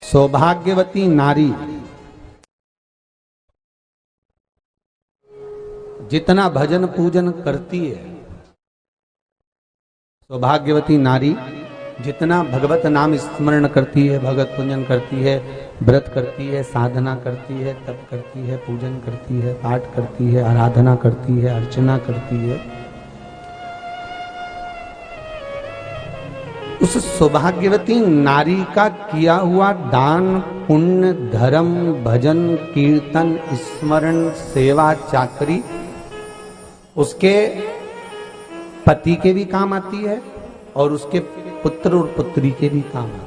सौभाग्यवती नारी जितना भजन पूजन करती है, सौभाग्यवती नारी जितना भगवत नाम स्मरण करती है, भगवत पूजन करती है, व्रत करती है, साधना करती है, तप करती है, पूजन करती है, पाठ करती है, आराधना करती है, अर्चना करती है, उस सौभाग्यवती नारी का किया हुआ दान, पुण्य, धर्म, भजन, कीर्तन, स्मरण, सेवा, चाकरी उसके पति के भी काम आती है और उसके पुत्र और पुत्री के भी काम आती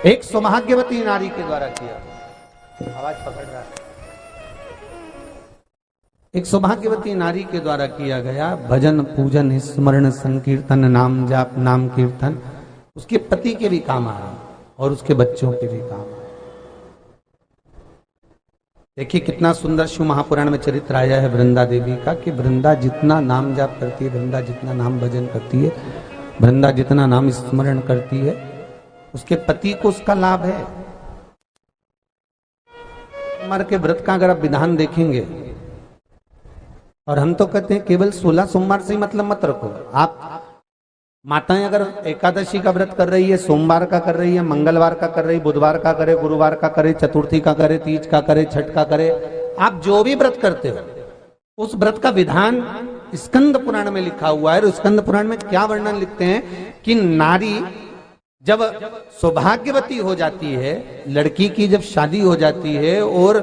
है। एक सौभाग्यवती नारी के द्वारा किया, आवाज पकड़ रहा है, एक सौभाग्यवती नारी के द्वारा किया गया भजन, पूजन, स्मरण, संकीर्तन, नाम जाप, नाम कीर्तन उसके पति के भी काम आ रहा है और उसके बच्चों के भी काम आ रहा है। देखिए कितना सुंदर शिव महापुराण में चरित्र आया है वृंदा देवी का कि वृंदा जितना नाम जाप करती है, वृंदा जितना नाम भजन करती है, वृंदा जितना नाम स्मरण करती है, उसके पति को उसका लाभ है। मर के व्रत का अगर आप विधान देखेंगे, और हम तो कहते हैं केवल 16 सोमवार से ही मतलब मत रखो। आप माताएं अगर एकादशी का व्रत कर रही है, सोमवार का कर रही है, मंगलवार का कर रही है, बुधवार का करे, गुरुवार का करे, चतुर्थी का करे, तीज का करे, छठ का करे, आप जो भी व्रत करते हो उस व्रत का विधान स्कंद पुराण में लिखा हुआ है। और स्कंद पुराण में क्या वर्णन लिखते हैं कि नारी जब सौभाग्यवती हो जाती है, लड़की की जब शादी हो जाती है और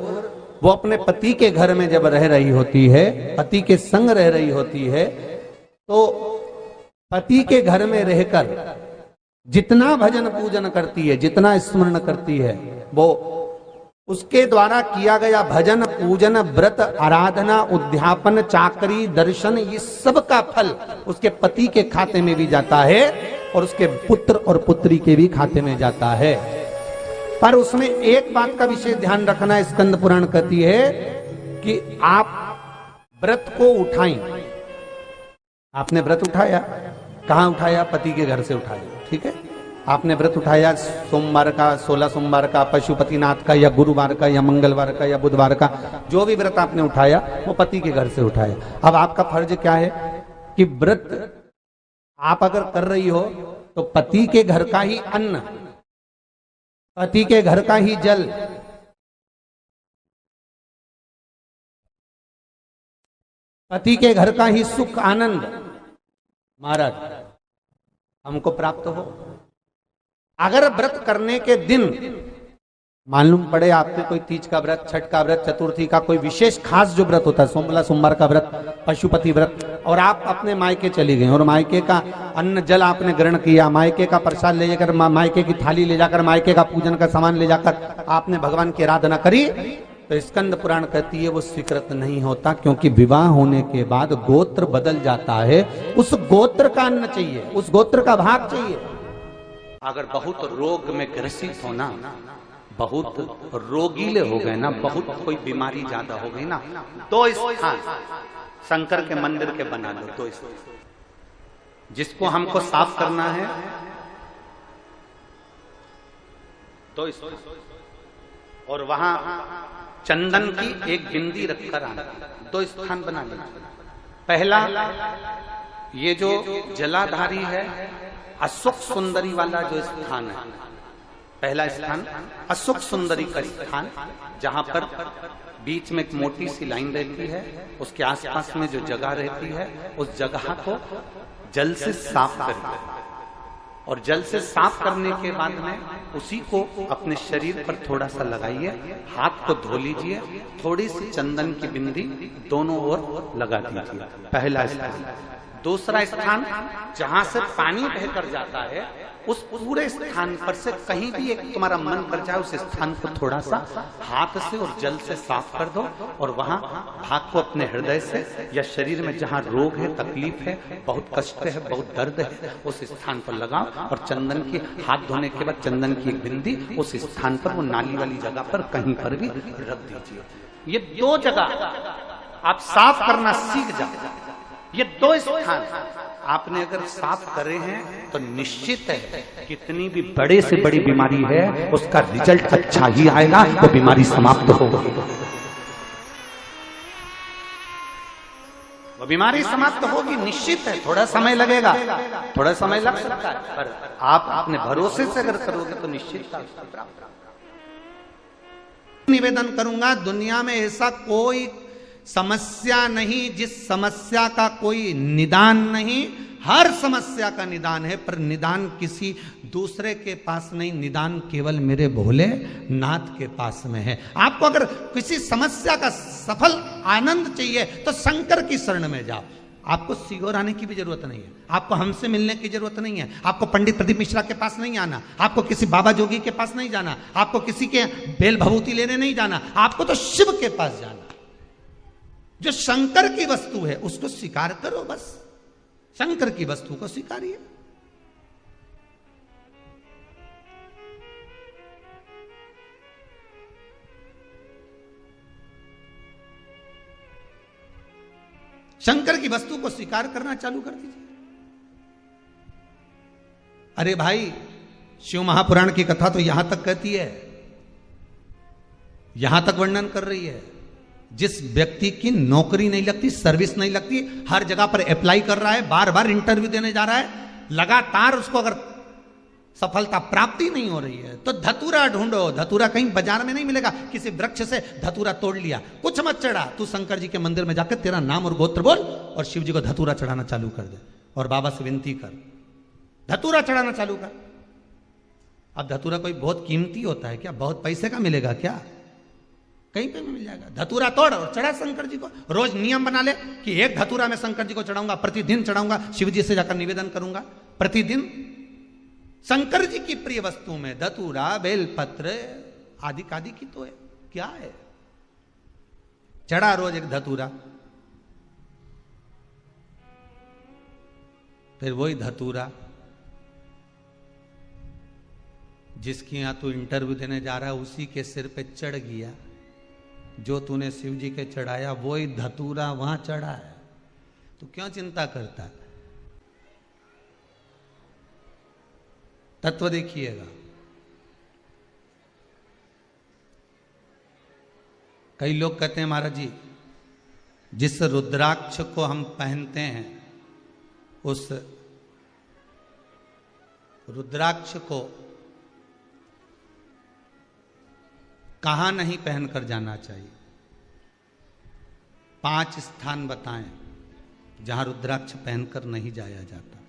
वो अपने पति के घर में जब रह रही होती है, पति के संग रह रही होती है, तो पति के घर में रहकर जितना भजन पूजन करती है, जितना स्मरण करती है, वो उसके द्वारा किया गया भजन, पूजन, व्रत, आराधना, उद्यापन, चाकरी, दर्शन, ये सब का फल उसके पति के खाते में भी जाता है और उसके पुत्र और पुत्री के भी खाते में जाता है। पर उसमें एक बात का विशेष ध्यान रखना, स्कंद पुराण कहती है कि आप व्रत को उठाएं। आपने व्रत उठाया, कहां उठाया? पति के घर से उठाया, ठीक है। आपने व्रत उठाया सोमवार का, 16 सोमवार का, पशुपतिनाथ का, या गुरुवार का, या मंगलवार का, या बुधवार का, जो भी व्रत आपने उठाया वो पति के घर से उठाया। अब आपका फर्ज क्या है कि व्रत आप अगर कर रही हो तो पति के घर का ही अन्न, पति के घर का ही जल, पति के घर का ही सुख आनंद महाराज हमको प्राप्त हो। अगर व्रत करने के दिन मालूम पड़े आपके कोई तीज का व्रत, छठ का व्रत, चतुर्थी का कोई विशेष खास जो व्रत होता है, सोमवार का व्रत, पशुपति व्रत, और आप अपने मायके चली गई और मायके का अन्न जल आपने ग्रहण किया, मायके का प्रसाद ले जाकर, मायके की थाली ले जाकर, मायके का पूजन का सामान ले जाकर आपने भगवान की आराधना करी, तो स्कंद पुराण कहती है वो स्वीकृत नहीं होता, क्योंकि विवाह होने के बाद गोत्र बदल जाता है। उस गोत्र का अन्न चाहिए, उस गोत्र का भाग चाहिए। अगर बहुत रोग में ग्रसित हो ना, बहुत रोगीले हो गए ना, बहुत कोई बीमारी ज्यादा हो गई ना, तो स्थान शंकर के मंदिर के बना लो। तो जिसको हमको साफ करना है तो और वहां चंदन की एक बिंदी रखकर आना, दो स्थान बना लेना। पहला ये जो जलाधारी है, अशोक सुंदरी वाला जो स्थान है, पहला स्थान अशोक सुंदरी का स्थान, जहां पर बीच में एक मोटी सी लाइन रहती है, उसके आसपास में जो जगह रहती है उस जगह को जल से साफ करें, और जल से साफ करने के बाद में उसी को अपने शरीर पर थोड़ा सा लगाइए, हाथ को धो लीजिए, थोड़ी सी चंदन की बिंदी दोनों ओर लगा दीजिए। पहला स्थान। दूसरा स्थान जहां से पानी बहकर जाता है, उस पूरे स्थान पर से कहीं भी एक तुम्हारा मन कर जाए, उस स्थान को थोड़ा सा हाथ से और जल से साफ कर दो, और वहां भाग को अपने हृदय से या शरीर में जहां रोग है, तकलीफ है, बहुत कष्ट है, बहुत दर्द है, उस स्थान पर लगाओ, और चंदन की हाथ धोने के बाद चंदन की एक बिंदी उस स्थान पर, वो नाली वाली जगह पर कहीं पर भी रख दीजिए। ये दो जगह आप साफ करना सीख जाओ, ये दो स्थान आपने अगर साफ करे हैं तो निश्चित है कितनी भी बड़े से बड़ी बीमारी है उसका रिजल्ट अच्छा ही आएगा, वो बीमारी समाप्त होगी। वो बीमारी समाप्त होगी निश्चित है। थोड़ा समय लगेगा, थोड़ा समय लग सकता है, पर आप अपने भरोसे से अगर करोगे तो निश्चित निवेदन करूंगा, दुनिया में ऐसा कोई समस्या नहीं जिस समस्या का कोई निदान नहीं। हर समस्या का निदान है, पर निदान किसी दूसरे के पास नहीं, निदान केवल मेरे भोले नाथ के पास में है। आपको अगर किसी समस्या का सफल आनंद चाहिए तो शंकर की शरण में जाओ। आपको सीहोर आने की भी जरूरत नहीं है, आपको हमसे मिलने की जरूरत नहीं है, आपको पंडित प्रदीप मिश्रा के पास नहीं आना, आपको किसी बाबा जोगी के पास नहीं जाना, आपको किसी के बेल भभूति लेने नहीं जाना, आपको तो शिव के पास जाना। जो शंकर की वस्तु है उसको स्वीकार करो, बस शंकर की वस्तु को स्वीकारिए। शंकर की वस्तु को स्वीकार करना चालू कर दीजिए। अरे भाई, शिव महापुराण की कथा तो यहां तक कहती है, यहां तक वर्णन कर रही है, जिस व्यक्ति की नौकरी नहीं लगती, सर्विस नहीं लगती, हर जगह पर अप्लाई कर रहा है, बार बार इंटरव्यू देने जा रहा है, लगातार उसको अगर सफलता प्राप्ति नहीं हो रही है तो धतूरा ढूंढो। धतूरा कहीं बाजार में नहीं मिलेगा, किसी वृक्ष से धतूरा तोड़ लिया, कुछ मत चढ़ा, तू शंकर जी के मंदिर में जाकर तेरा नाम और गोत्र बोल और शिव जी को धतूरा चढ़ाना चालू कर दे और बाबा से विनती कर, धतूरा चढ़ाना चालू कर। अब धतूरा कोई बहुत कीमती होता है क्या? बहुत पैसे का मिलेगा क्या? कहीं पे मिल जाएगा। धतूरा तोड़ और चढ़ा शंकर जी को। रोज नियम बना ले कि एक धतूरा मैं शंकर जी को चढ़ाऊंगा, प्रतिदिन चढ़ाऊंगा, शिव जी से जाकर निवेदन करूंगा प्रतिदिन। शंकर जी की प्रिय वस्तु में धतूरा, बेलपत्र आदि आदि की तो है, क्या है? चढ़ा रोज एक धतूरा, फिर वही धतूरा जिसकी यहां तू इंटरव्यू देने जा रहा है उसी के सिर पे चढ़ गया। जो तूने शिव जी के चढ़ाया वही धतूरा वहां चढ़ा है, तू क्यों चिंता करता है? तत्व देखिएगा। कई लोग कहते हैं महाराज जी, जिस रुद्राक्ष को हम पहनते हैं उस रुद्राक्ष को कहां नहीं पहनकर जाना चाहिए? 5 स्थान बताएं जहां रुद्राक्ष पहनकर नहीं जाया जाता।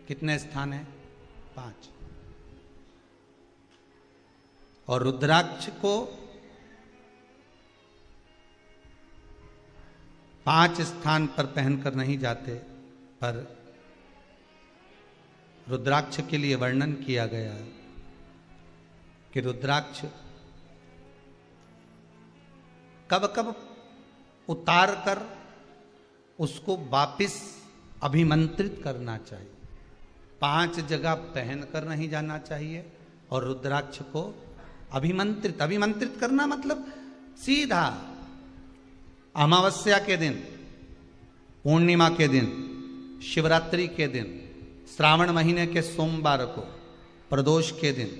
कितने स्थान हैं? 5। और रुद्राक्ष को 5 स्थान पर पहनकर नहीं जाते, पर रुद्राक्ष के लिए वर्णन किया गया है कि रुद्राक्ष कब कब उतार कर उसको वापिस अभिमंत्रित करना चाहिए। 5 जगह पहनकर नहीं जाना चाहिए और रुद्राक्ष को अभिमंत्रित करना मतलब सीधा अमावस्या के दिन, पूर्णिमा के दिन, शिवरात्रि के दिन, श्रावण महीने के सोमवार को, प्रदोष के दिन,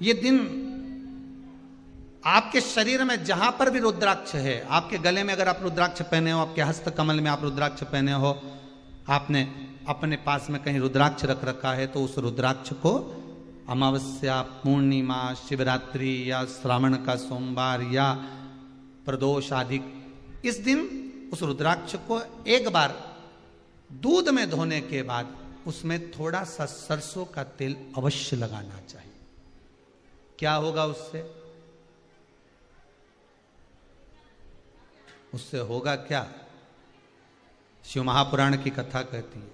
ये दिन आपके शरीर में जहां पर भी रुद्राक्ष है, आपके गले में अगर आप रुद्राक्ष पहने हो, आपके हस्त कमल में आप रुद्राक्ष पहने हो, आपने अपने पास में कहीं रुद्राक्ष रख रखा है, तो उस रुद्राक्ष को अमावस्या, पूर्णिमा, शिवरात्रि या श्रावण का सोमवार या प्रदोष आदि इस दिन उस रुद्राक्ष को एक बार दूध में धोने के बाद उसमें थोड़ा सा सरसों का तेल अवश्य लगाना चाहिए। क्या होगा उससे? उससे होगा क्या? शिव महापुराण की कथा कहती है,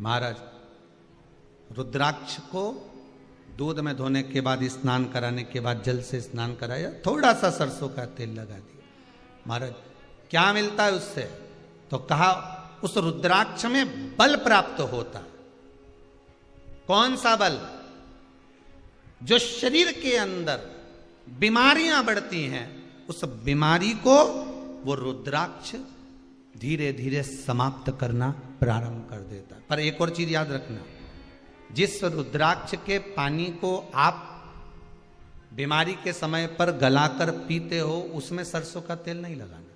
महाराज रुद्राक्ष को दूध में धोने के बाद, स्नान कराने के बाद जल से स्नान कराया, थोड़ा सा सरसों का तेल लगा दिया। महाराज क्या मिलता है उससे? तो कहा उस रुद्राक्ष में बल प्राप्त होता। कौन सा बल? जो शरीर के अंदर बीमारियां बढ़ती हैं, उस बीमारी को वो रुद्राक्ष धीरे धीरे समाप्त करना प्रारंभ कर देता है। पर एक और चीज याद रखना, जिस रुद्राक्ष के पानी को आप बीमारी के समय पर गलाकर पीते हो, उसमें सरसों का तेल नहीं लगाना।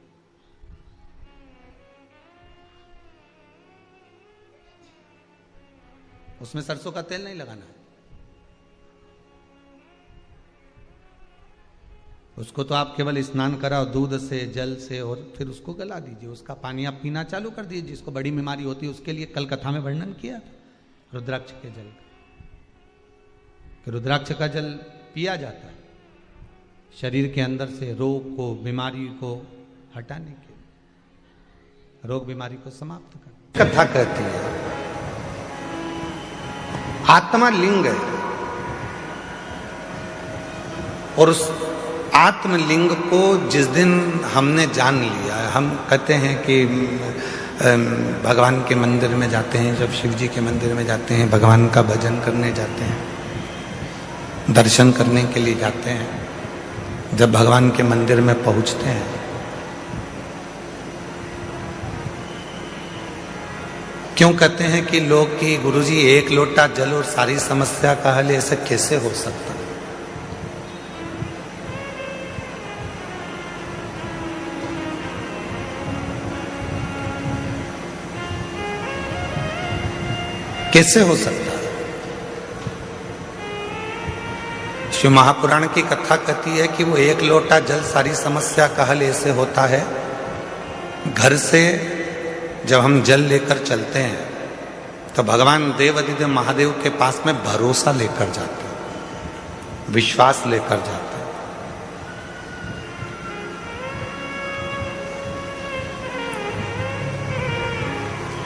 उसमें सरसों का तेल नहीं लगाना है। उसको तो आप केवल स्नान कराओ दूध से, जल से, और फिर उसको गला दीजिए, उसका पानी आप पीना चालू कर दीजिए। जिसको बड़ी बीमारी होती है उसके लिए कल कथा में वर्णन किया रुद्राक्ष के जल का। रुद्राक्ष का जल पिया जाता है शरीर के अंदर से रोग को, बीमारी को हटाने के लिए, रोग बीमारी को समाप्त कर। कथा कहती है आत्मा लिंग है, और उस आत्मलिंग को जिस दिन हमने जान लिया, हम कहते हैं कि भगवान के मंदिर में जाते हैं, जब शिव जी के मंदिर में जाते हैं, भगवान का भजन करने जाते हैं, दर्शन करने के लिए जाते हैं, जब भगवान के मंदिर में पहुंचते हैं, क्यों कहते हैं कि लोग कि गुरुजी एक लोटा जल और सारी समस्या का हल, ऐसा कैसे हो सकता? कैसे हो सकता है? शिव महापुराण की कथा कहती है कि वो एक लोटा जल सारी समस्या का हल ऐसे होता है। घर से जब हम जल लेकर चलते हैं तो भगवान देवाधिदेव महादेव के पास में भरोसा लेकर जाते हैं, विश्वास लेकर जाते हैं।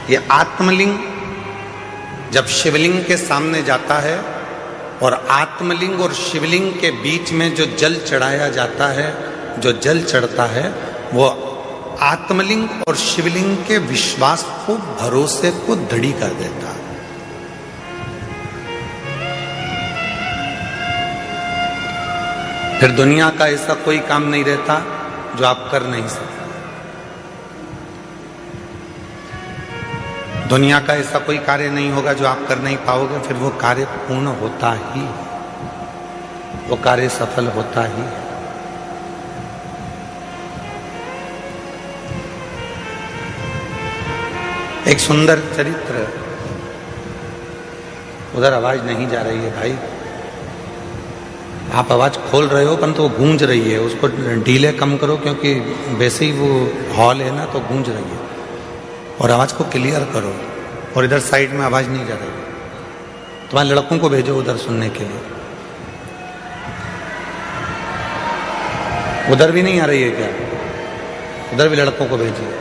ये आत्मलिंग जब शिवलिंग के सामने जाता है, और आत्मलिंग और शिवलिंग के बीच में जो जल चढ़ाया जाता है, जो जल चढ़ता है, वो आत्मलिंग और शिवलिंग के विश्वास को, भरोसे को दृढ़ कर देता है। फिर दुनिया का ऐसा कोई काम नहीं रहता जो आप कर नहीं सकते। दुनिया का ऐसा कोई कार्य नहीं होगा जो आप कर नहीं पाओगे। फिर वो कार्य पूर्ण होता ही, वो कार्य सफल होता ही। एक सुंदर चरित्र, उधर आवाज नहीं जा रही है भाई, आप आवाज खोल रहे हो परंतु वो गूंज रही है, उसको ढीले कम करो, क्योंकि वैसे ही वो हॉल है ना, तो गूंज रही है। और आवाज को क्लियर करो, और इधर साइड में आवाज नहीं जा रही। तुम्हारे लड़कों को भेजो उधर सुनने के लिए। उधर भी नहीं आ रही है क्या? उधर भी लड़कों को भेजिए।